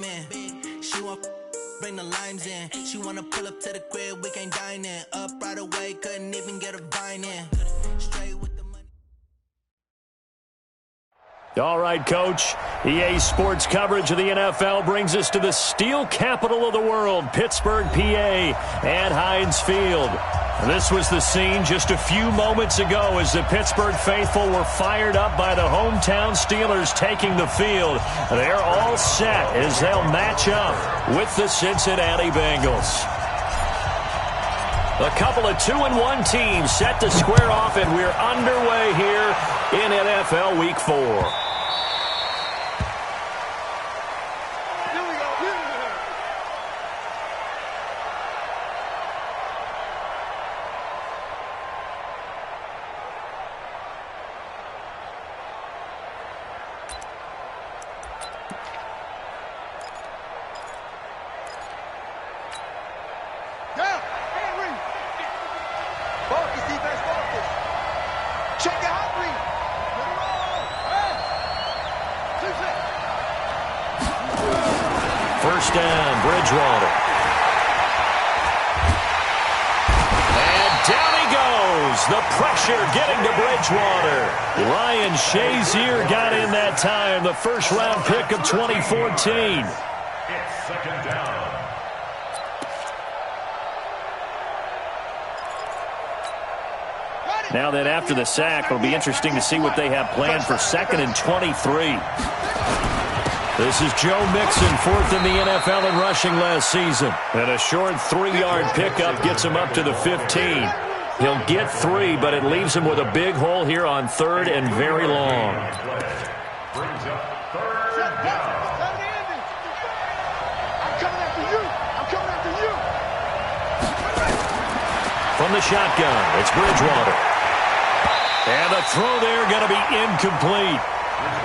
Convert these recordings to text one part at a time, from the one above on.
Man, she want bring the limes in. She wanna pull up to the crib, we can't dine in. Up right away, couldn't even get a vine in. Straight with the money. All right, Coach. EA Sports coverage of the NFL brings us to the steel capital of the world, Pittsburgh, PA, at Heinz Field. This was the scene just a few moments ago as the Pittsburgh faithful were fired up by the hometown Steelers taking the field. They're all set as they'll match up with the Cincinnati Bengals. A couple of 2-1 teams set to square off, and we're underway here in NFL Week 4. First down, Bridgewater. And down he goes. The pressure getting to Bridgewater. Ryan Shazier got in that time, the first-round pick of 2014. It's second down. Now that after the sack, it'll be interesting to see what they have planned for 2nd and 23. This is Joe Mixon, 4th in the NFL in rushing last season. And a short 3-yard pickup gets him up to the 15. He'll get 3, but it leaves him with a big hole here on 3rd and very long. Brings up 3rd down. From the shotgun, it's Bridgewater. And the throw there going to be incomplete.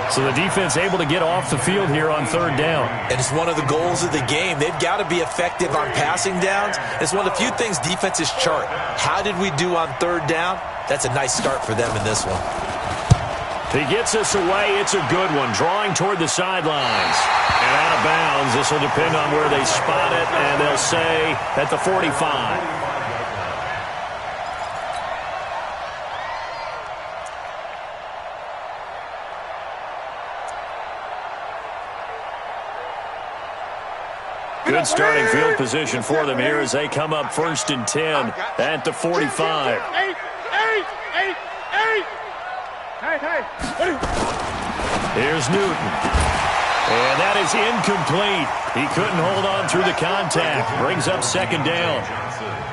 So the defense able to get off the field here on 3rd down. And it's one of the goals of the game. They've got to be effective on passing downs. It's one of the few things defenses chart. How did we do on 3rd down? That's a nice start for them in this one. He gets us away. It's a good one. Drawing toward the sidelines. And out of bounds. This will depend on where they spot it. And they'll say at the 45. Good starting field position for them here as they come up 1st and 10 at the 45. Here's Newton. And that is incomplete. He couldn't hold on through the contact. Brings up 2nd down.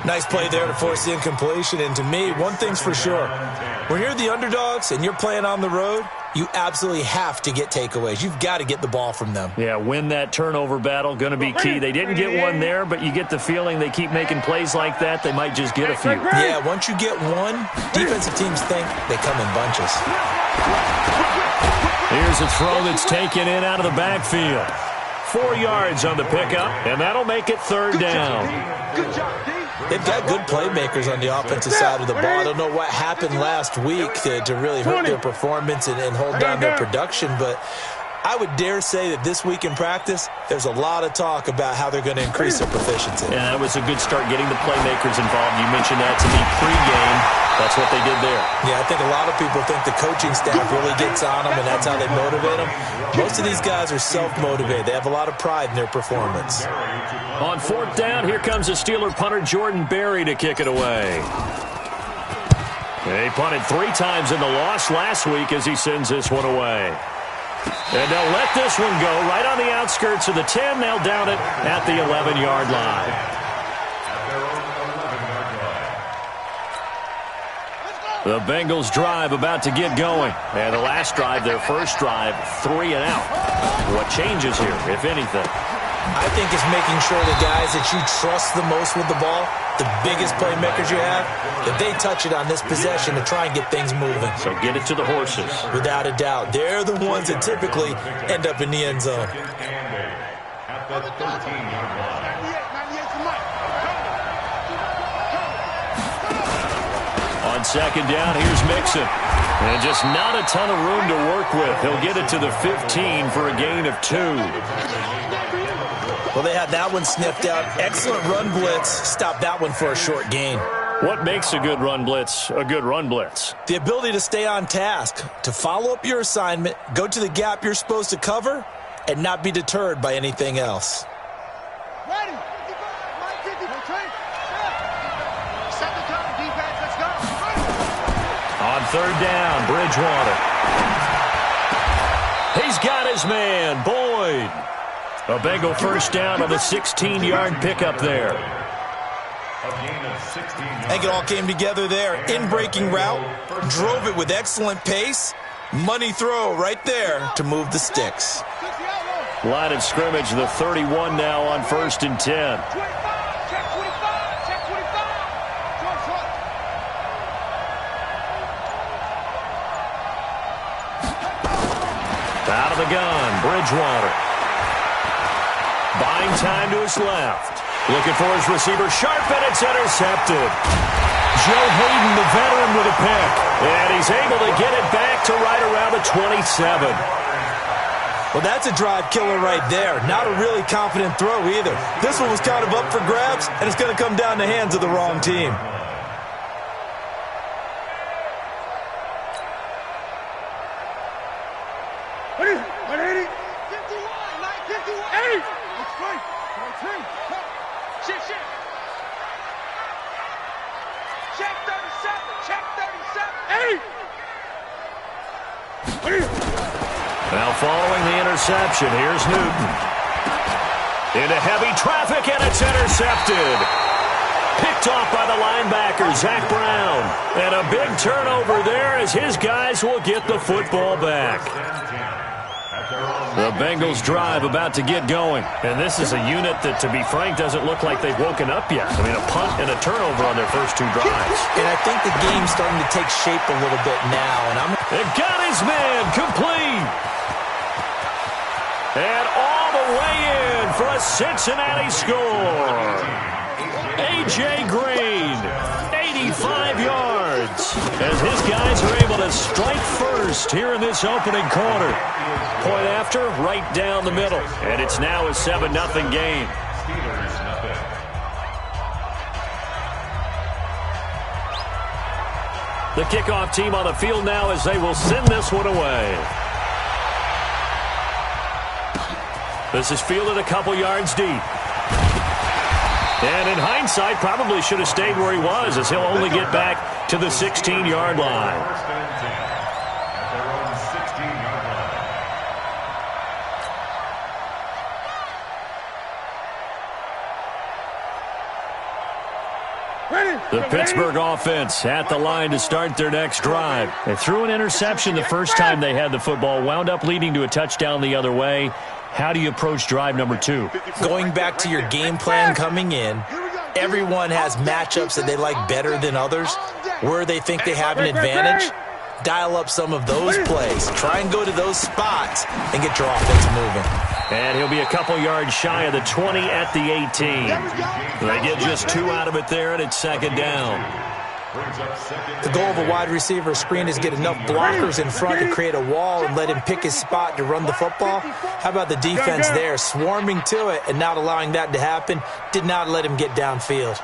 Nice play there to force the incompletion. And to me, one thing's for sure. When you're the underdogs and you're playing on the road, you absolutely have to get takeaways. You've got to get the ball from them. Yeah, win that turnover battle, going to be key. They didn't get one there, but you get the feeling they keep making plays like that, they might just get a few. Yeah, once you get one, defensive teams think they come in bunches. Here's a throw that's taken in out of the backfield. 4 yards on the pickup, and that'll make it 3rd down. Good job, D. They've got good playmakers on the offensive side of the ball. I don't know what happened last week to really hurt their performance and hold down their production, but I would dare say that this week in practice, there's a lot of talk about how they're going to increase their proficiency. Yeah, that was a good start getting the playmakers involved. You mentioned that to me pregame. That's what they did there. Yeah, I think a lot of people think the coaching staff really gets on them, and that's how they motivate them. Most of these guys are self-motivated. They have a lot of pride in their performance. On 4th down, here comes the Steeler punter Jordan Berry to kick it away. He punted 3 times in the loss last week as he sends this one away. And they'll let this one go right on the outskirts of the 10. They'll down it at the 11-yard line. The Bengals drive about to get going. And the last drive, their first drive, 3 and out. What changes here, if anything? I think it's making sure the guys that you trust the most with the ball, the biggest playmakers you have, that they touch it on this possession to try and get things moving. So get it to the horses. Without a doubt. They're the ones that typically end up in the end zone. At the 13-yard line. On 2nd down, here's Mixon. And just not a ton of room to work with. He'll get it to the 15 for a gain of 2. Well, they had that one sniffed out. Excellent run blitz. Stopped that one for a short gain. What makes a good run blitz a good run blitz? The ability to stay on task, to follow up your assignment, go to the gap you're supposed to cover, and not be deterred by anything else. Ready. Set the tone, defense. Let's go. On third down, Bridgewater. He's got his man, Boyd. A Bengal first down on the 16-yard pickup there. I think it all came together there. In-breaking route, drove it with excellent pace. Money throw right there to move the sticks. Line of scrimmage, the 31 now on 1st and 10. Out of the gun, Bridgewater. Buying time to his left. Looking for his receiver, sharp, and it's intercepted. Joe Hayden, the veteran, with a pick. And he's able to get it back to right around the 27. Well, that's a drive killer right there. Not a really confident throw either. This one was kind of up for grabs, and it's going to come down the hands of the wrong team. Now following the interception, here's Newton. Into heavy traffic, and it's intercepted. Picked off by the linebacker, Zach Brown. And a big turnover there as his guys will get the football back. The Bengals drive about to get going. And this is a unit that, to be frank, doesn't look like they've woken up yet. I mean, a punt and a turnover on their first two drives. And I think the game's starting to take shape a little bit now. And They've got his man complete. And all the way in for a Cincinnati score. A.J. Green, 85 yards. As his guys are able to strike first here in this opening quarter. Point after, right down the middle. And it's now a 7-0 game. The kickoff team on the field now as they will send this one away. This is fielded a couple yards deep. And in hindsight, probably should have stayed where he was, as he'll only get back to the 16-yard line. The Pittsburgh offense at the line to start their next drive. They threw an interception the first time they had the football, wound up leading to a touchdown the other way. How do you approach drive number 2? Going back to your game plan coming in, everyone has matchups that they like better than others. Where they think they have an advantage, dial up some of those plays. Try and go to those spots and get your offense moving. And he'll be a couple yards shy of the 20 at the 18. They get just 2 out of it there, and it's second down. The goal of a wide receiver screen is get enough blockers in front to create a wall and let him pick his spot to run the football. How about the defense there, swarming to it and not allowing that to happen? Did not let him get downfield.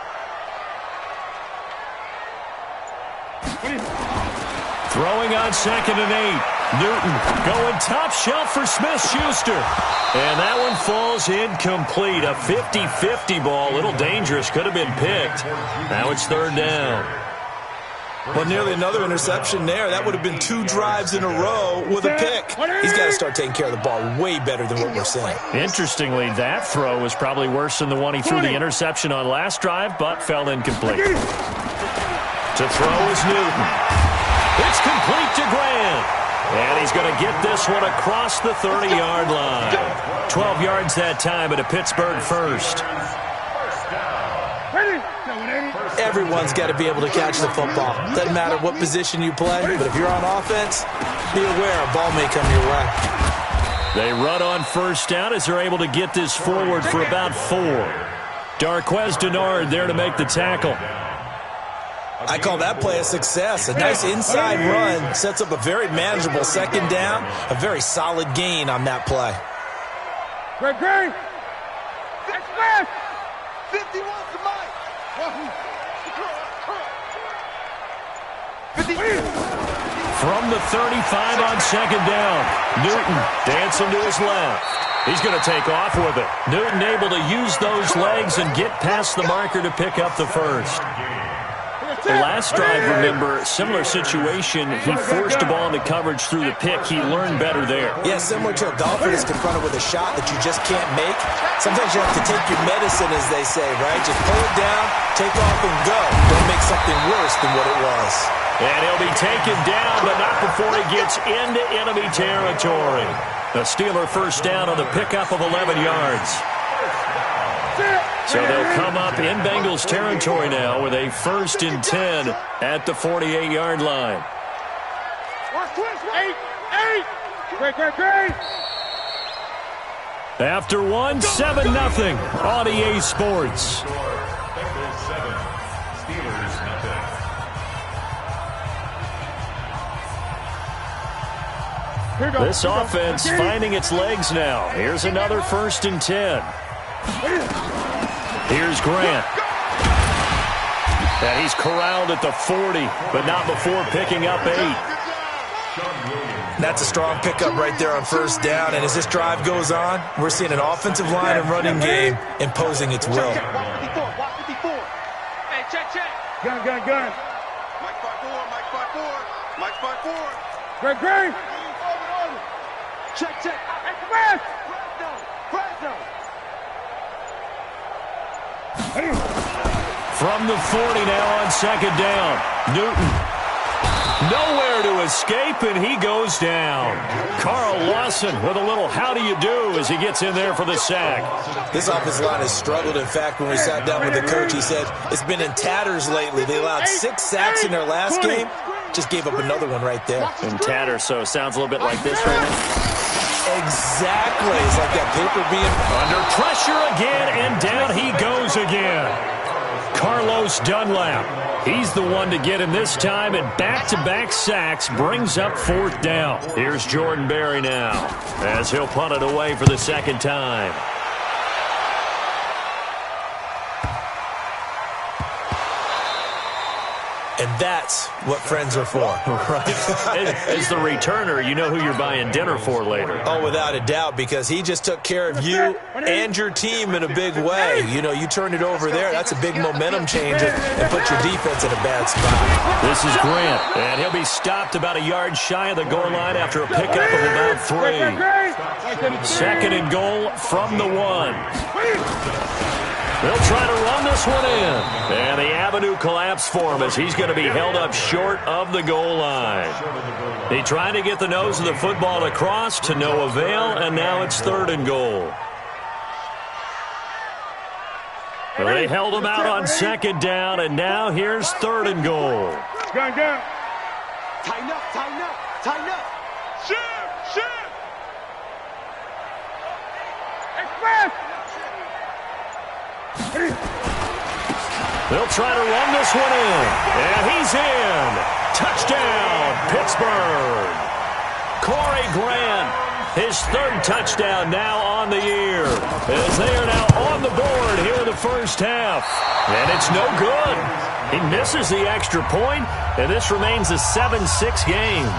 Throwing on 2nd and 8. Newton going top shelf for Smith-Schuster. And that one falls incomplete. A 50-50 ball. A little dangerous. Could have been picked. Now it's third down. Well, nearly another interception there. That would have been 2 drives in a row with a pick. He's got to start taking care of the ball way better than what we're seeing. Interestingly, that throw was probably worse than the one he threw the interception on last drive, but fell incomplete. To throw is Newton. It's complete to Grant. And he's going to get this one across the 30-yard line. 12 yards that time at a Pittsburgh first. Everyone's got to be able to catch the football. Doesn't matter what position you play, but if you're on offense, be aware a ball may come your way. They run on first down as they're able to get this forward for about 4. Darquez Denard there to make the tackle. I call that play a success. A nice inside run sets up a very manageable second down. A very solid gain on that play. From the 35 on second down, Newton dancing to his left. He's going to take off with it. Newton able to use those legs and get past the marker to pick up the first. The last drive, remember, similar situation. He forced the ball into coverage through the pick. He learned better there. Yeah, similar to a golfer that's confronted with a shot that you just can't make. Sometimes you have to take your medicine, as they say, right? Just pull it down, take off, and go. Don't make something worse than what it was. And he'll be taken down, but not before he gets into enemy territory. The Steeler first down on the pickup of 11 yards. So they'll come up in Bengals territory now with a 1st and 10 at the 48-yard line. After one, 7-0 on EA Sports. Bengals 7, Steelers nothing. This offense finding its legs now. Here's another 1st and 10. Here's Grant. And he's corralled at the 40, but not before picking up 8. That's a strong pickup right there on 1st down. And as this drive goes on, we're seeing an offensive line and running game imposing its will. Hey, check. Gun. Mike 5-4, Mike 5-4. Great. Check. From the 40 now on second down. Newton. Nowhere to escape, and he goes down. Carl Lawson with a little how do you do as he gets in there for the sack. This offensive line has struggled. In fact, when we sat down with the coach, he said it's been in tatters lately. They allowed 6 sacks in their last game. Just gave up another one right there. In tatters, so it sounds a little bit like this right now. Exactly. It's like that paper being Under pressure again, and down he goes again. Carlos Dunlap. He's the one to get him this time, and back-to-back sacks brings up 4th down. Here's Jordan Berry now as he'll punt it away for the 2nd time. And that's what friends are for. Right. As the returner, you know who you're buying dinner for later. Oh, without a doubt, because he just took care of you and your team in a big way. You know, you turned it over there. That's a big momentum changer and put your defense in a bad spot. This is Grant, and he'll be stopped about a yard shy of the goal line after a pickup of about 3. 2nd and goal from the 1. They'll try to run this one in. And the avenue collapsed for him as he's going to be held up short of the goal line. He tried to get the nose of the football across to no avail, and now it's 3rd and goal. Well, they held him out on 2nd down, and now here's 3rd and goal. Gun. Tighten up. Shoot. Express. They'll try to run this one in. And he's in. Touchdown, Pittsburgh. Corey Grant, his 3rd touchdown now on the year. As they are now on the board here in the first half. And it's no good. He misses the extra point, and this remains a 7-6 game.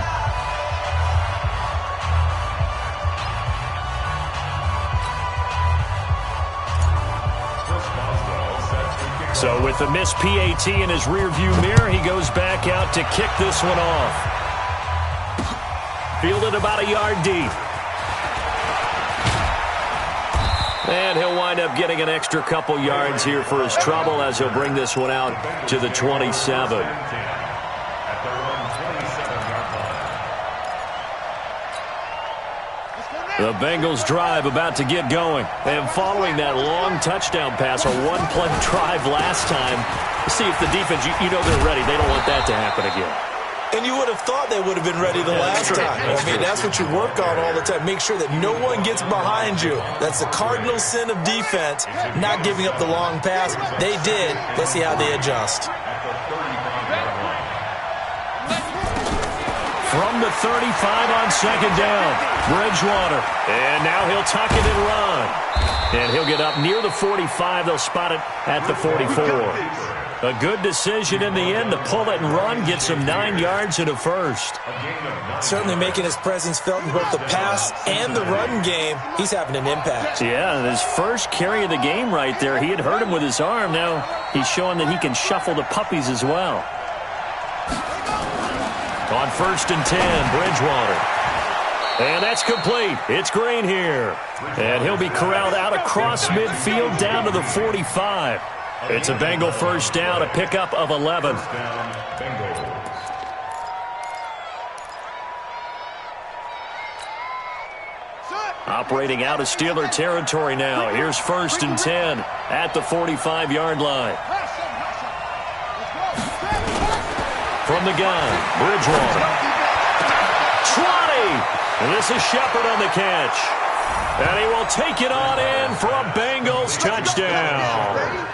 So with the missed PAT in his rearview mirror, he goes back out to kick this one off. Fielded about a yard deep. And he'll wind up getting an extra couple yards here for his trouble as he'll bring this one out to the 27. The Bengals drive about to get going. And following that long touchdown pass, a one-play drive last time, see if the defense, you know they're ready. They don't want that to happen again. And you would have thought they would have been ready the last time. I mean, that's what you work on all the time. Make sure that no one gets behind you. That's the cardinal sin of defense, not giving up the long pass. They did. Let's see how they adjust. From the 35 on 2nd down, Bridgewater. And now he'll tuck it and run. And he'll get up near the 45. They'll spot it at the 44. A good decision in the end to pull it and run, get some 9 yards and a first. Certainly making his presence felt in both the pass and the run game. He's having an impact. Yeah, and his first carry of the game right there. He had hurt him with his arm. Now he's showing that he can shuffle the puppies as well. On 1st and 10, Bridgewater. And that's complete. It's Green here. And he'll be corralled out across midfield down to the 45. It's a Bengal first down, a pickup of 11. Operating out of Steeler territory now. Here's 1st and 10 at the 45-yard line. From the gun, Bridgewater. Trotty! And this is Shepard on the catch. And he will take it on in for a Bengals touchdown.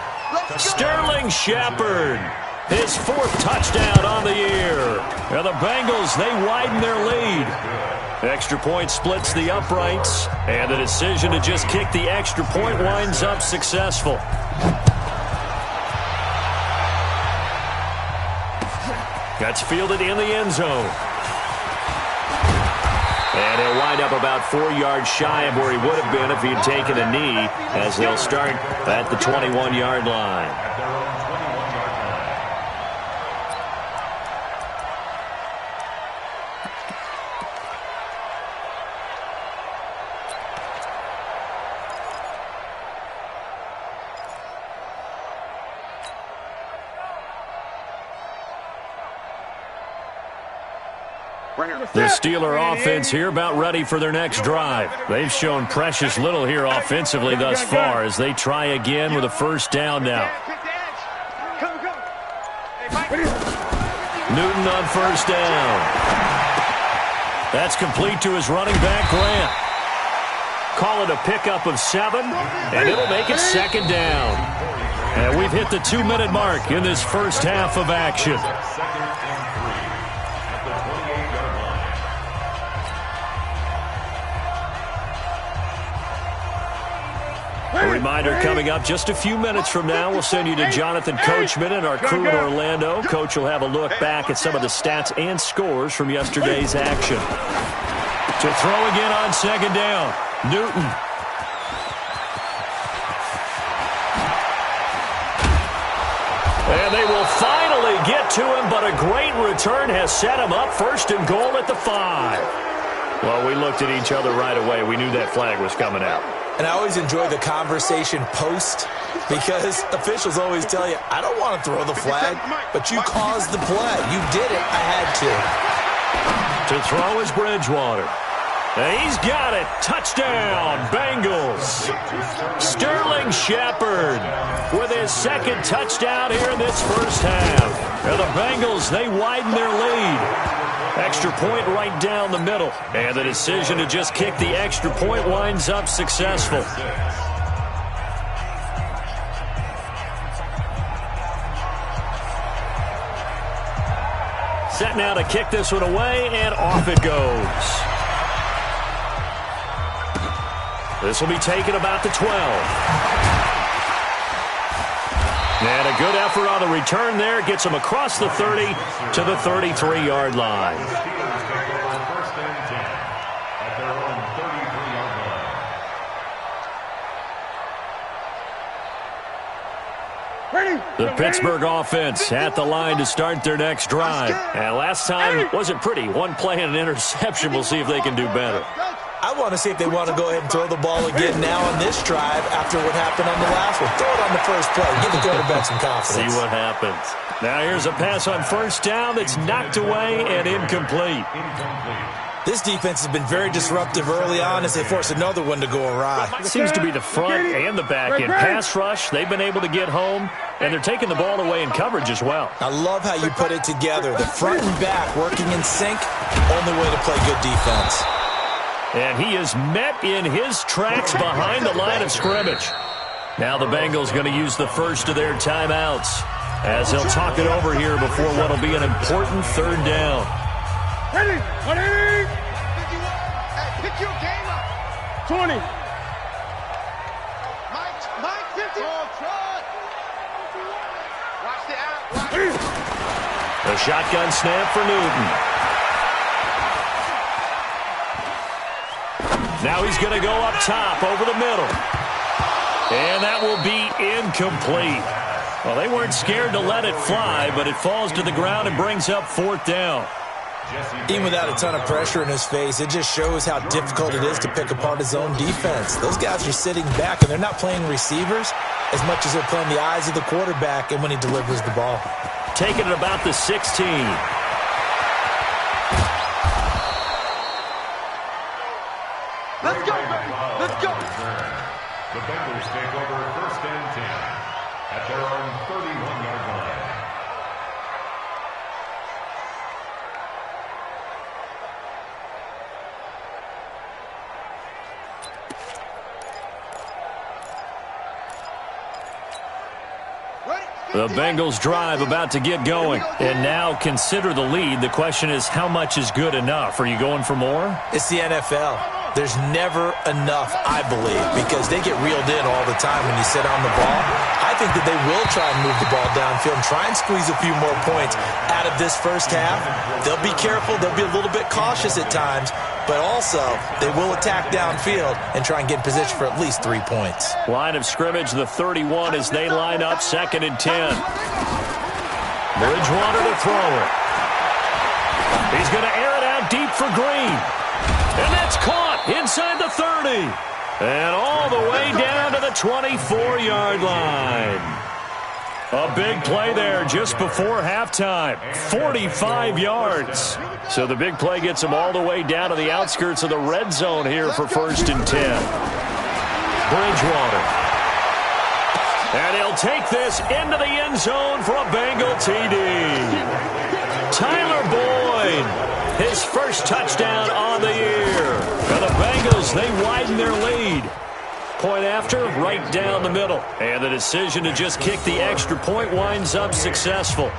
Sterling Shepard, his 4th touchdown on the year. And the Bengals, they widen their lead. Extra point splits the uprights, and the decision to just kick the extra point winds up successful. That's fielded in the end zone. And he'll wind up about 4 yards shy of where he would have been if he had taken a knee, as they'll start at the 21-yard line. The Steeler offense here about ready for their next drive. They've shown precious little here offensively thus far as they try again with a first down now. Newton on first down. That's complete to his running back, Grant. Call it a pickup of 7, and it'll make it 2nd down. And we've hit the 2-minute mark in this first half of action. A reminder coming up just a few minutes from now, we'll send you to Jonathan Coachman and our crew in Orlando. Coach will have a look back at some of the stats and scores from yesterday's action. To throw again on 2nd down, Newton. And they will finally get to him, but a great return has set him up 1st and goal at the 5. Well, we looked at each other right away. We knew that flag was coming out. And I always enjoy the conversation post because officials always tell you, I don't want to throw the flag, but you caused the play. You did it. I had to. To throw is Bridgewater. And he's got it. Touchdown, Bengals. Sterling Shepard with his 2nd touchdown here in this first half. And the Bengals, they widen their lead. Extra point right down the middle. And the decision to just kick the extra point winds up successful. Set now to kick this one away, and off it goes. This will be taken about the 12. And a good effort on the return there. Gets him across the 30 to the 33-yard line. The Pittsburgh offense at the line to start their next drive. And last time wasn't pretty. One play and an interception. We'll see if they can do better. I want to see if they want to go ahead and throw the ball again now on this drive after what happened on the last one. Throw it on the first play. Give the quarterback some confidence. See what happens. Now here's a pass on first down that's knocked away and incomplete. This defense has been very disruptive early on as they force another one to go awry. It seems to be the front and the back end. Pass rush, they've been able to get home, and they're taking the ball away in coverage as well. I love how you put it together. The front and back working in sync, only way to play good defense. And he is met in his tracks behind the line of scrimmage. Now the Bengals going to use the first of their timeouts as they'll talk it over here before what will be an important 3rd down. Ready? Ready? Pick your game up. 20. Mike 50. Watch the The shotgun snap for Newton. Now he's going to go up top over the middle. And that will be incomplete. Well, they weren't scared to let it fly, but it falls to the ground and brings up 4th down. Even without a ton of pressure in his face, it just shows how difficult it is to pick apart his own defense. Those guys are sitting back, and they're not playing receivers as much as they're playing the eyes of the quarterback and when he delivers the ball. Taking it about the 16. Let's go, baby. Let's go. The Bengals take over 1st and 10 at their own 31-yard line. The Bengals drive about to get going. And now consider the lead. The question is, how much is good enough? Are you going for more? It's the NFL. There's never enough, I believe, because they get reeled in all the time when you sit on the ball. I think that they will try and move the ball downfield and try and squeeze a few more points out of this first half. They'll be careful. They'll be a little bit cautious at times, but also they will attack downfield and try and get in position for at least 3 points. Line of scrimmage, the 31 as they line up 2nd and 10. Bridgewater to throw it. He's going to air it out deep for Green. And that's caught inside the 30. And all the way down to the 24-yard line. A big play there just before halftime. 45 yards. So the big play gets them all the way down to the outskirts of the red zone here for 1st and 10. Bridgewater. And he'll take this into the end zone for a Bengal TD. Tyler Boyd. His first touchdown on the year. And the Bengals, they widen their lead. Point after, right down the middle. And the decision to just kick the extra point winds up successful.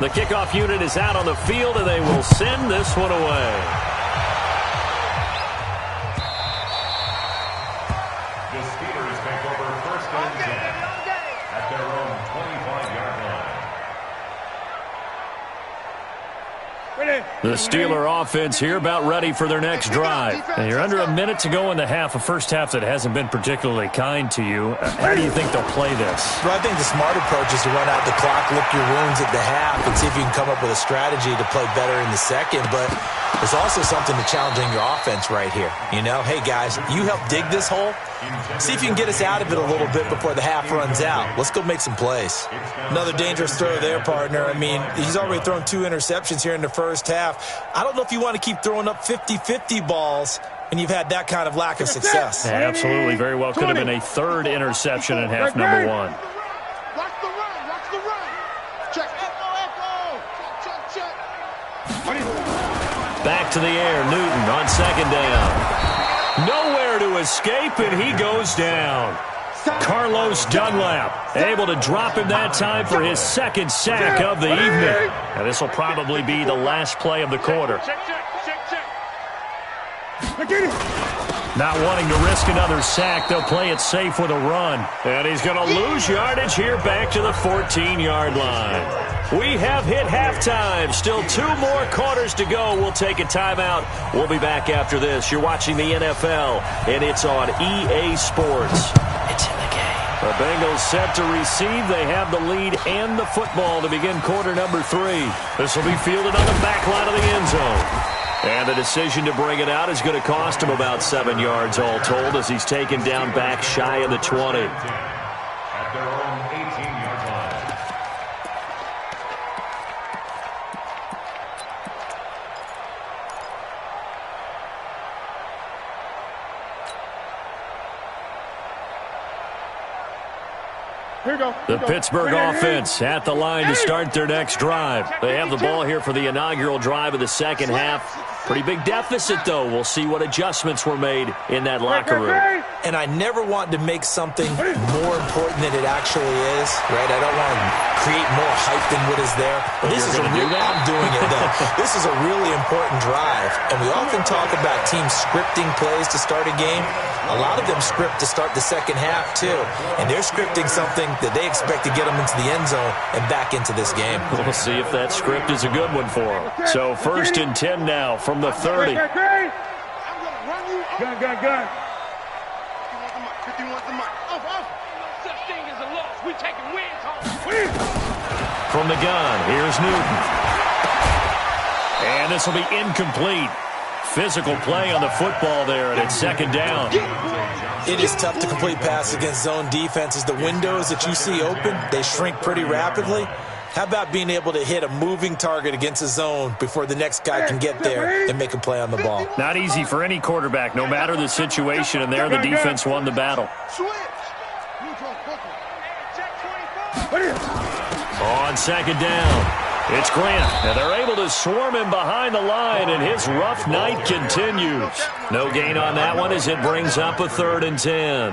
The kickoff unit is out on the field, and they will send this one away. The Steeler offense here about ready for their next drive. And you're under a minute to go in the half, a first half that hasn't been particularly kind to you. How do you think they'll play this? Well, I think the smart approach is to run out the clock, lick your wounds at the half, and see if you can come up with a strategy to play better in the second. But there's also something to challenging your offense right here. You know, hey, guys, you help dig this hole. See if you can get us out of it a little bit before the half runs out. Let's go make some plays. Another dangerous throw there, partner. I mean, he's already thrown 2 interceptions here in the first half. I don't know if you want to keep throwing up 50-50 balls when you've had that kind of lack of success. Yeah, absolutely. Very well could have been a 3rd interception in half number 1. Watch the run. Watch the run. Check. Echo. Check. Back to the air. Newton on 2nd down. Nowhere to escape, and he goes down. Carlos Dunlap able to drop him that time for his 2nd sack of the evening. And this will probably be the last play of the quarter. Not wanting to risk another sack, they'll play it safe with a run. And he's going to lose yardage here back to the 14-yard line. We have hit halftime. Still 2 more quarters to go. We'll take a timeout. We'll be back after this. You're watching the NFL, and it's on EA Sports. It's in the game. The Bengals set to receive. They have the lead and the football to begin quarter number 3. This will be fielded on the back line of the end zone. And the decision to bring it out is going to cost him about 7 yards all told as he's taken down back shy of the 20. At their own 18-yard line. Here we go. The Pittsburgh offense at the line to start their next drive. They have the ball here for the inaugural drive of the second half. Pretty big deficit, though. We'll see what adjustments were made in that locker room. and I never want to make something more important than it actually is, right? I don't want to create more hype than what is there. But this is I'm doing it, though. This is a really important drive, and we often talk about teams scripting plays to start a game. A lot of them script to start the second half, too, and they're scripting something that they expect to get them into the end zone and back into this game. We'll see if that script is a good one for them. So 1st and 10 now from the 30. Gun. 51's the mark. No such thing as a loss. We taking wins home. From the gun, here's Newton. And this will be incomplete. Physical play on the football there, and it's 2nd down. It is tough to complete passes against zone defenses. The windows that you see open, they shrink pretty rapidly. How about being able to hit a moving target against a zone before the next guy can get there and make a play on the ball? Not easy for any quarterback, no matter the situation, and there the defense won the battle. On 2nd down. It's Grant, and they're able to swarm him behind the line, and his rough night continues. No gain on that one as it brings up a 3rd and 10.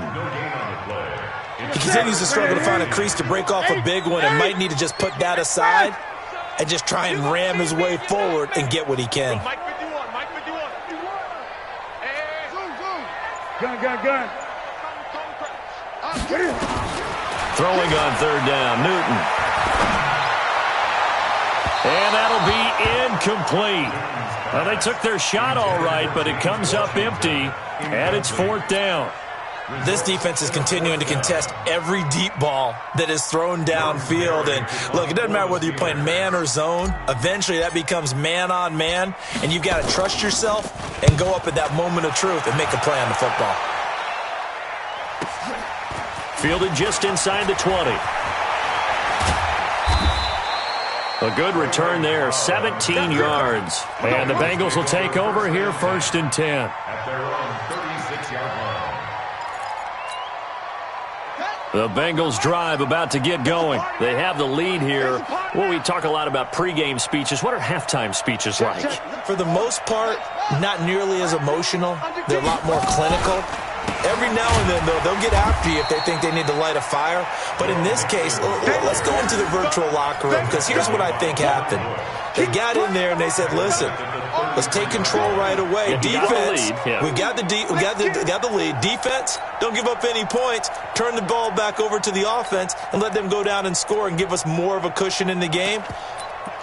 He continues to struggle to find a crease to break off a big one and might need to just put that aside and just try and ram his way forward and get what he can. Gun. Throwing on 3rd down, Newton. And that'll be incomplete. Well, they took their shot all right, but it comes up empty, and it's 4th down. This defense is continuing to contest every deep ball that is thrown downfield. And, look, it doesn't matter whether you're playing man or zone. Eventually that becomes man on man, and you've got to trust yourself and go up at that moment of truth and make a play on the football. Fielded just inside the 20. A good return there, 17 yards. And the Bengals will take over here 1st and 10. At their own 36-yard line. The Bengals drive about to get going. They have the lead here. Well, we talk a lot about pregame speeches. What are halftime speeches like? For the most part, not nearly as emotional. They're a lot more clinical. Every now and then, though, they'll get after you if they think they need to light a fire. But in this case, let's go into the virtual locker room, because here's what I think happened. They got in there and they said, listen, let's take control right away. Defense, we got the lead. Defense, don't give up any points. Turn the ball back over to the offense and let them go down and score and give us more of a cushion in the game.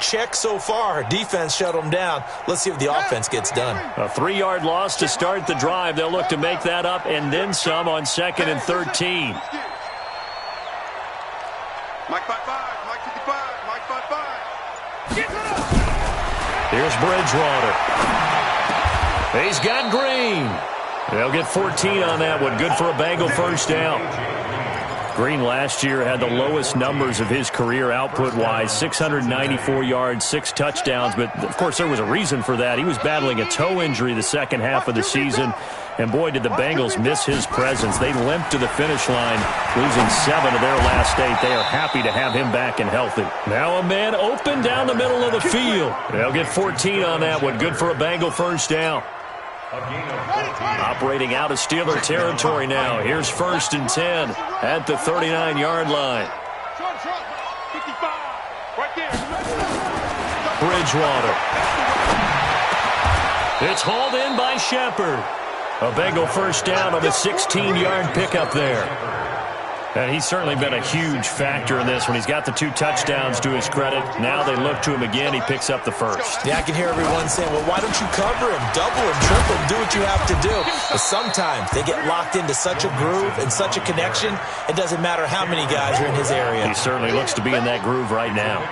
Check so far. Defense shut them down. Let's see if the offense gets done. A 3-yard loss to start the drive. They'll look to make that up and then some on 2nd and 13. Mike 5-5, Mike 55, Mike 5-5. Here's Bridgewater. He's got Green. They'll get 14 on that one. Good for a Bengal 1st down. Green last year had the lowest numbers of his career output-wise, 694 yards, 6 touchdowns. But, of course, there was a reason for that. He was battling a toe injury the second half of the season. And, boy, did the Bengals miss his presence. They limped to the finish line, losing 7 of their last 8. They are happy to have him back and healthy. Now a man open down the middle of the field. They'll get 14 on that one. Good for a Bengal 1st down. Operating out of Steeler territory now. Here's 1st and 10 at the 39-yard line. Bridgewater. It's hauled in by Shepard. A Bengal 1st down on the 16-yard pickup there. And he's certainly been a huge factor in this when he's got the 2 touchdowns to his credit. Now they look to him again. He picks up the 1st. Yeah, I can hear everyone saying, well, why don't you cover him? Double him, triple him, do what you have to do. But sometimes they get locked into such a groove and such a connection, it doesn't matter how many guys are in his area. He certainly looks to be in that groove right now.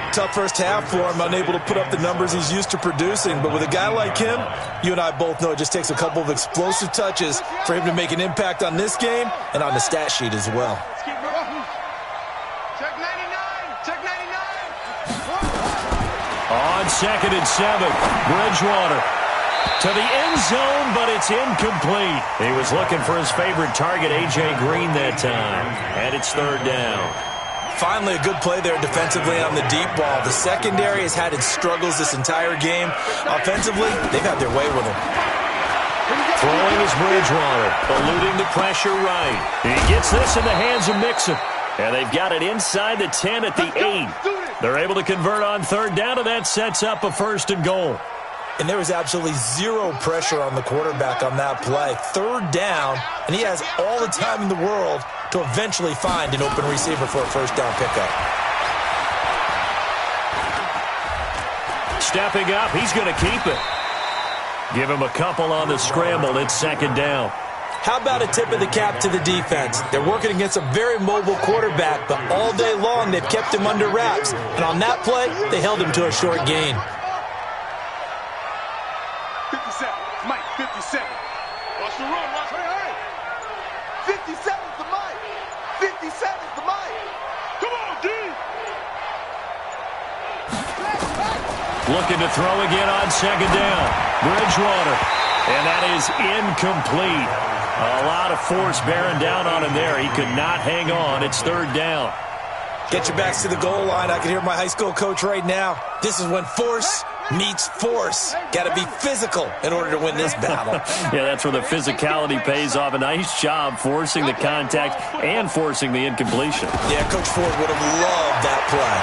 Tough first half for him, unable to put up the numbers he's used to producing. But with a guy like him, you and I both know it just takes a couple of explosive touches for him to make an impact on this game and on the stat sheet as well. Check 99, check 99. On 2nd and 7, Bridgewater to the end zone, but it's incomplete. He was looking for his favorite target, A.J. Green, that time. And it's 3rd down. Finally, a good play there defensively on the deep ball. The secondary has had its struggles this entire game. Offensively, they've had their way with him. Throwing is Bridgewater, eluding the pressure right. He gets this in the hands of Mixon. And they've got it inside the 10 at the 8. They're able to convert on third down, and that sets up a 1st and goal. And there was absolutely zero pressure on the quarterback on that play. Third down, and he has all the time in the world to eventually find an open receiver for a 1st down pickup. Stepping up, he's going to keep it. Give him a couple on the scramble. It's 2nd down. How about a tip of the cap to the defense? They're working against a very mobile quarterback, but all day long they've kept him under wraps. And on that play, they held him to a short gain. 57. Mike, 57. Watch the run. Watch the hurry. 57's the Mike. 57's the Mike. Come on, D. Looking to throw again on 2nd down. Bridgewater. And that is incomplete. A lot of force bearing down on him there. He could not hang on. It's 3rd down. Get your backs to the goal line. I can hear my high school coach right now. This is when force meets force. Got to be physical in order to win this battle. Yeah, that's where the physicality pays off. A nice job forcing the contact and forcing the incompletion. Yeah, Coach Ford would have loved that play.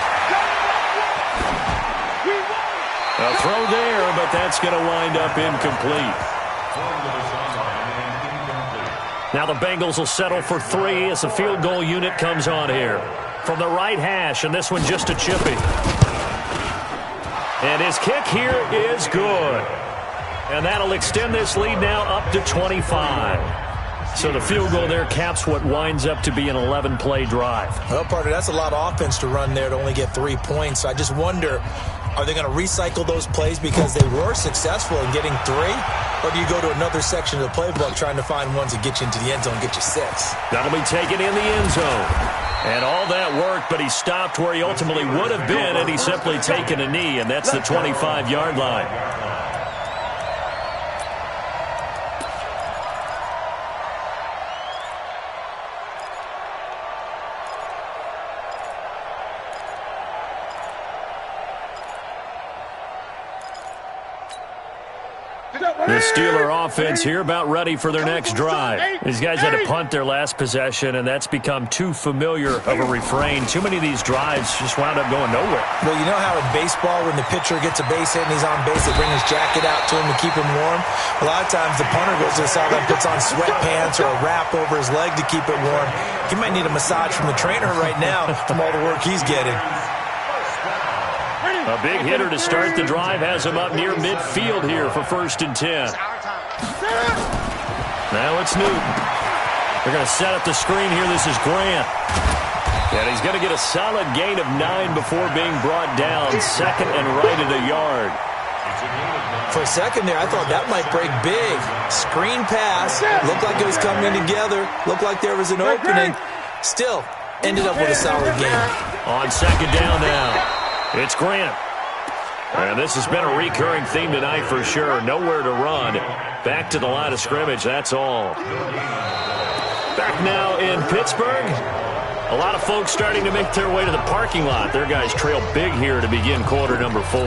A throw there, but that's going to wind up incomplete. Now the Bengals will settle for 3 as the field goal unit comes on here. From the right hash, and this one just a chippy. And his kick here is good. And that'll extend this lead now up to 25. So the field goal there caps what winds up to be an 11-play drive. Well, partner, that's a lot of offense to run there to only get 3 points. So I just wonder, are they going to recycle those plays because they were successful in getting 3? Or do you go to another section of the playbook trying to find ones that get you into the end zone, get you 6? That'll be taken in the end zone. And all that worked, but he stopped where he ultimately would have been, and he's simply taken a knee, and that's the 25-yard line. The Steeler offense here about ready for their next drive. These guys had to punt their last possession, and that's become too familiar of a refrain. Too many of these drives just wound up going nowhere. Well, you know how in baseball when the pitcher gets a base hit and he's on base, they bring his jacket out to him to keep him warm? A lot of times the punter goes to the sideline, puts on sweatpants or a wrap over his leg to keep it warm. He might need a massage from the trainer right now from all the work he's getting. A big hitter to start the drive has him up near midfield here for 1st and 10. Now it's Newton. They're going to set up the screen here. This is Grant. And he's going to get a solid gain of 9 before being brought down. 2nd and right at a yard. For a second there, I thought that might break big. Screen pass. Looked like it was coming together. Looked like there was an opening. Still, ended up with a solid gain. On 2nd down now. It's Grant. And this has been a recurring theme tonight for sure. Nowhere to run. Back to the line of scrimmage, that's all. Back now in Pittsburgh. A lot of folks starting to make their way to the parking lot. Their guys trail big here to begin quarter number 4.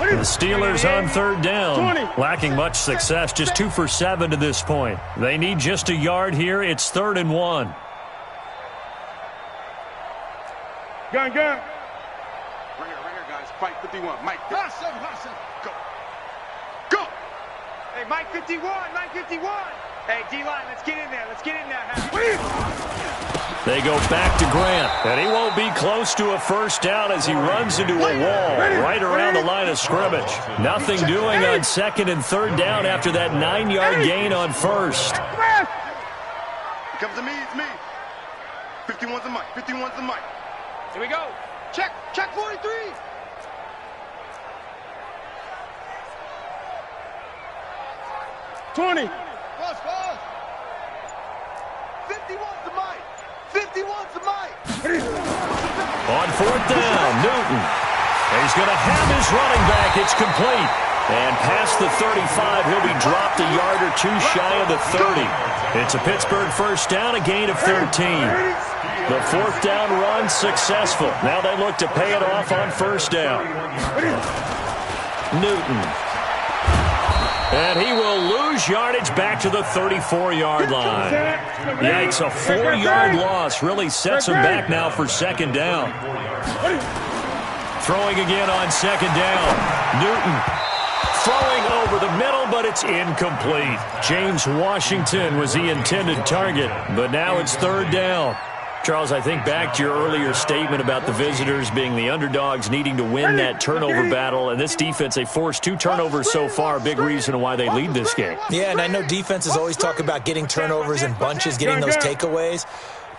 The Steelers on 3rd down. Lacking much success, just 2 for 7 to this point. They need just a yard here. It's 3rd and 1. Gun. Right here, guys. Fight 51. Mike. Hustle. Go. Go. Hey, Mike 51. Hey, D-line, let's get in there. They go back to Grant, and he won't be close to a 1st down as he runs into a wall right around the line of scrimmage. Nothing doing on 2nd and 3rd down after that 9-yard gain on 1st. It comes to me, it's me. 51's the Mike. Here we go. Check 43. Pause. 51's the Mike. On 4th down, Newton. And he's going to have his running back. It's complete. And past the 35, he'll be dropped a yard or 2 shy of the 30. It's a Pittsburgh 1st down, a gain of 13. The 4th down run successful. Now they look to pay it off on 1st down. Newton. And he will lose yardage back to the 34-yard line. Yikes, a 4-yard loss really sets him back now for second down. Throwing again on second down. Newton throwing over the middle, but it's incomplete. James Washington was the intended target, but now it's third down. Charles, I think back to your earlier statement about the visitors being the underdogs needing to win that turnover battle, and this defense, they forced 2 turnovers so far, big reason why they lead this game. Yeah, and I know defenses always talk about getting turnovers in bunches, getting those takeaways.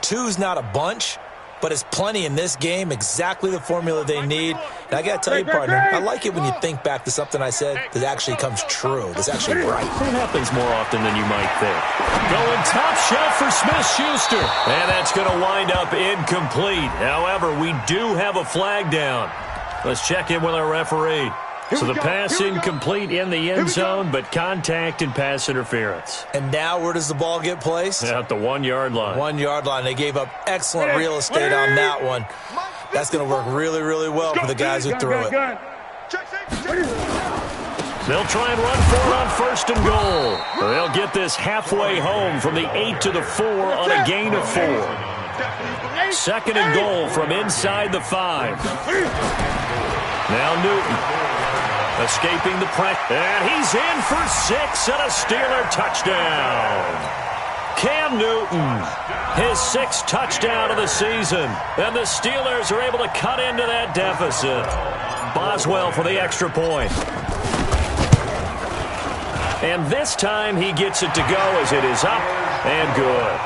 2's not a bunch, but it's plenty in this game, exactly the formula they need. And I got to tell you, partner, I like it when you think back to something I said that actually comes true, that's actually right. It happens more often than you might think. Going top shot for Smith-Schuster. And that's going to wind up incomplete. However, we do have a flag down. Let's check in with our referee. So the pass incomplete in the end zone, but contact and pass interference. And now where does the ball get placed? At the 1-yard line. 1-yard line. They gave up excellent real estate on that one. That's going to work really, really well for the guys who threw it. They'll try and run for it on first and goal. They'll get this halfway home from the 8 to the 4 on a gain of 4. Second and goal from inside the 5. Now Newton escaping the pressure. And he's in for 6 and a Steeler touchdown. Cam Newton, his 6th touchdown of the season. And the Steelers are able to cut into that deficit. Boswell for the extra point. And this time he gets it to go as it is up and good.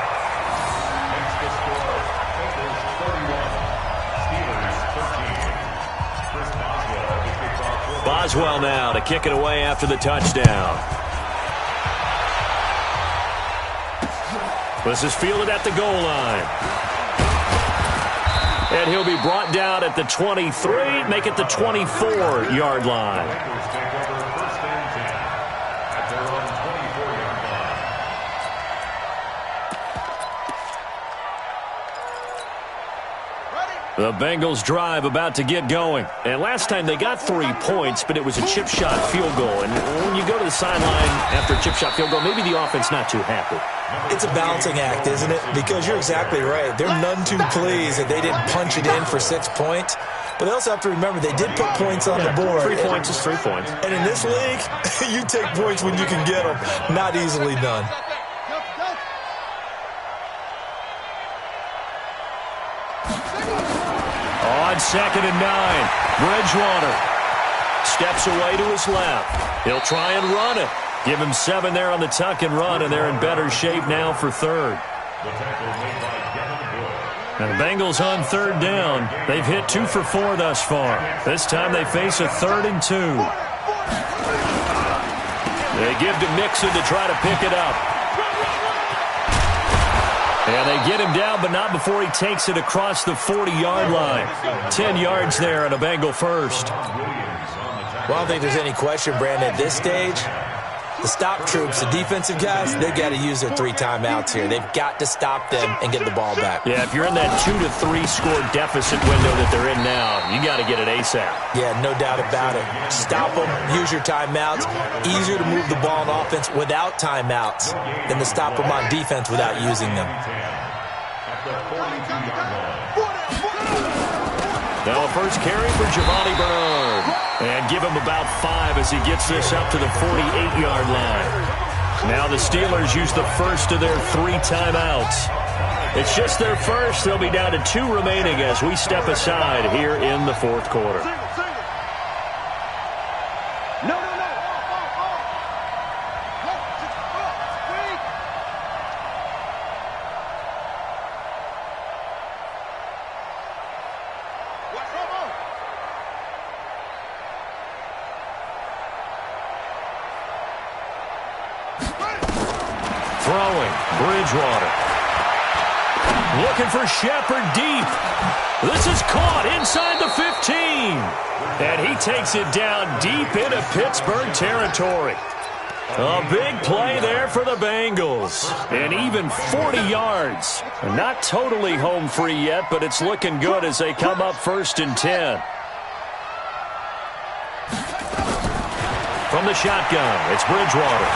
Boswell now to kick it away after the touchdown. This is fielded at the goal line. And he'll be brought down at the 23, make it the 24-yard line. The Bengals drive about to get going. And last time they got 3 points, but it was a chip shot field goal. And when you go to the sideline after a chip shot field goal, maybe the offense not too happy. It's a balancing act, isn't it? Because you're exactly right. They're none too pleased that they didn't punch it in for 6 points. But they also have to remember they did put points on the board. 3 points is 3 points. And in this league, you take points when you can get them. Not easily done. On second and 9, Bridgewater steps away to his left. He'll try and run it. Give him 7 there on the tuck and run, and they're in better shape now for third. And the Bengals on third down. They've hit 2 for 4 thus far. This time they face a 3rd and 2. They give to Mixon to try to pick it up. And they get him down, but not before he takes it across the 40-yard line. 10 yards there on a Bengal first. Well, I don't think there's any question, Brandon, at this stage, the stop troops, the defensive guys, they've got to use their 3 timeouts here. They've got to stop them and get the ball back. Yeah, if you're in that 2 to 3 score deficit window that they're in now, you got to get it ASAP. Yeah, no doubt about it. Stop them, use your timeouts. Easier to move the ball on offense without timeouts than to stop them on defense without using them. Now a first carry for Giovanni Bernard. And give him about 5 as he gets this up to the 48-yard line. Now the Steelers use the first of their 3 timeouts. It's just their first. They'll be down to 2 remaining as we step aside here in the 4th quarter. Throwing, Bridgewater. Looking for Shepard deep. This is caught inside the 15. And he takes it down deep into Pittsburgh territory. A big play there for the Bengals. And even 40 yards. Not totally home free yet, but it's looking good as they come up 1st and 10. from the shotgun. It's Bridgewater.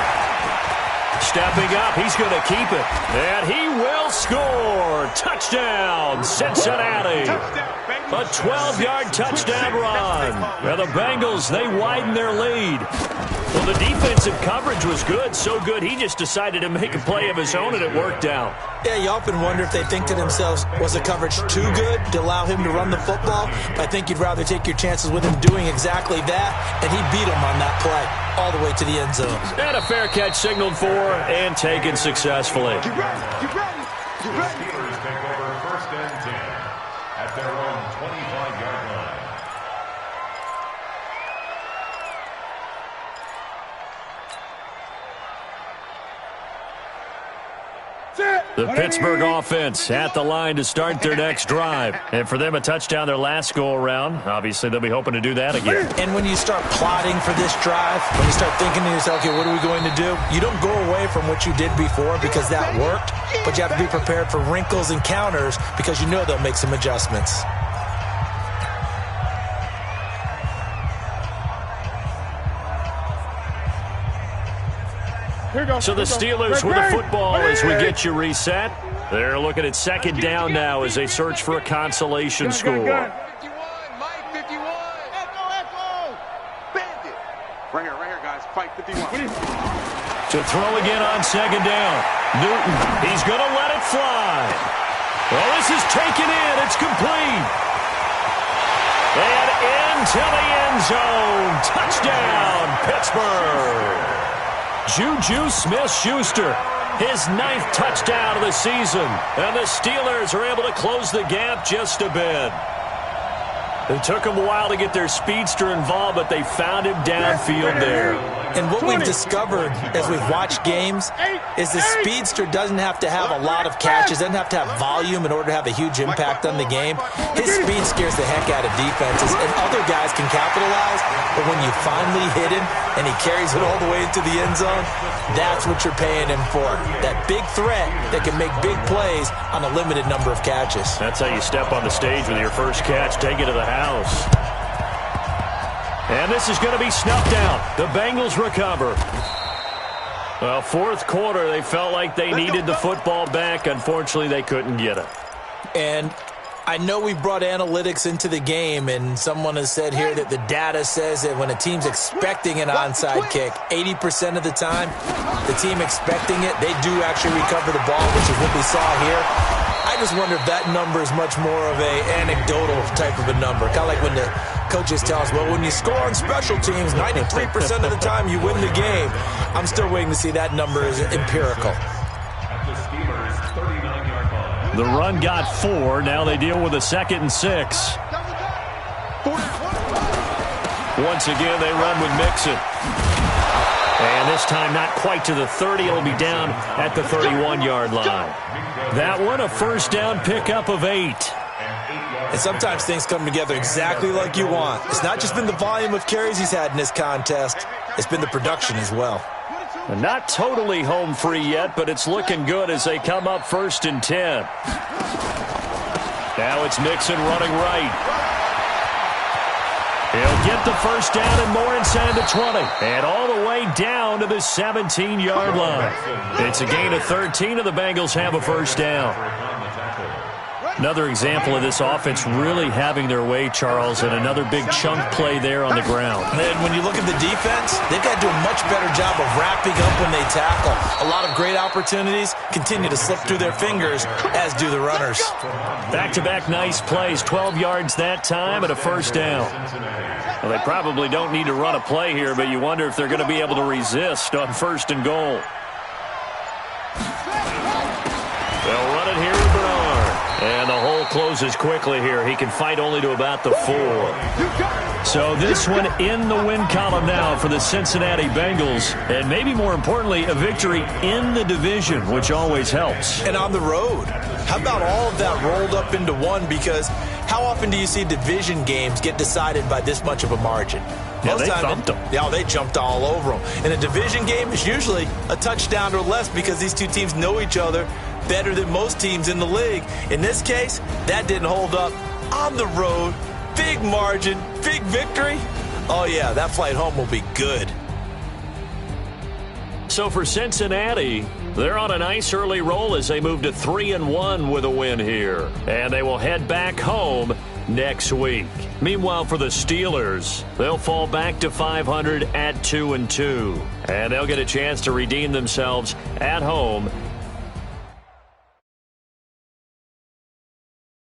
Stepping up, he's going to keep it. And he will score. Touchdown, Cincinnati. A 12-yard touchdown run. Now the Bengals, they widen their lead. Well, the defensive coverage was good, so good he just decided to make a play of his own, and it worked out. Yeah, you often wonder if they think to themselves, was the coverage too good to allow him to run the football? I think you'd rather take your chances with him doing exactly that, and he beat him on that play all the way to the end zone. And a fair catch signaled for and taken successfully. Get ready, get ready, get ready. Steelers take over 1st and 10 at their own 25-yard line. The Pittsburgh offense at the line to start their next drive. And for them, a touchdown their last go-around. Obviously, they'll be hoping to do that again. And when you start plotting for this drive, when you start thinking to yourself, okay, what are we going to do? You don't go away from what you did before because that worked, but you have to be prepared for wrinkles and counters because you know they'll make some adjustments. So the Steelers with the football as we get you reset. They're looking at 2nd down now as they search for a consolation score. 51, Mike 51. Echo. Bandit. Right here, guys. Fight 51. To throw again on 2nd down. Newton, he's going to let it fly. Well, this is taken in. It's complete. And into the end zone. Touchdown, Pittsburgh. Juju Smith-Schuster, his 9th touchdown of the season. And the Steelers are able to close the gap just a bit. It took them a while to get their speedster involved, but they found him downfield there. And what we've discovered as we've watched games is the speedster doesn't have to have a lot of catches, doesn't have to have volume in order to have a huge impact on the game. His speed scares the heck out of defenses, and other guys can capitalize, but when you finally hit him and he carries it all the way into the end zone, that's what you're paying him for. That big threat that can make big plays on a limited number of catches. That's how you step on the stage with your first catch, take it to the house. And this is going to be snuffed out. The Bengals recover. Well, 4th quarter, they felt like they needed the football back. Unfortunately, they couldn't get it. And I know we brought analytics into the game, and someone has said here that the data says that when a team's expecting an onside kick, 80% of the time, the team expecting it, they do actually recover the ball, which is what we saw here. I just wonder if that number is much more of a anecdotal type of a number. Kind of like when the coaches tell us, well, when you score on special teams, 93% of the time you win the game. I'm still waiting to see that number is empirical. At the Steelers' 39-yard line. The run got 4. Now they deal with a 2nd and 6. Once again, they run with Mixon. And this time not quite to the 30. It'll be down at the 31-yard line. That one, a 1st down pickup of 8. And sometimes things come together exactly like you want. It's not just been the volume of carries he's had in this contest. It's been the production as well. And not totally home free yet, but it's looking good as they come up 1st and 10. Now it's Mixon running right. He'll get the 1st down and more inside the 20. And all the way down to the 17-yard line. It's a gain of 13, and the Bengals have a 1st down. Another example of this offense really having their way, Charles, and another big chunk play there on the ground. And when you look at the defense, they've got to do a much better job of wrapping up when they tackle. A lot of great opportunities continue to slip through their fingers, as do the runners. Back-to-back nice plays, 12 yards that time and a 1st down. Well, they probably don't need to run a play here, but you wonder if they're going to be able to resist on 1st and goal. They'll run it here with Bernard. And the hole closes quickly here. He can fight only to about the 4. So this one in the win column now for the Cincinnati Bengals. And maybe more importantly, a victory in the division, which always helps. And on the road. How about all of that rolled up into one? Because how often do you see division games get decided by this much of a margin? Yeah, they thumped them. Yeah, they jumped all over them. In a division game, it's usually a touchdown or less because these two teams know each other better than most teams in the league. In this case, that didn't hold up. On the road, big margin, big victory. Oh, yeah, that flight home will be good. So for Cincinnati, they're on a nice early roll as they move to 3-1 with a win here. And they will head back home next week. Meanwhile, for the Steelers, they'll fall back to 500 at 2-2. And they'll get a chance to redeem themselves at home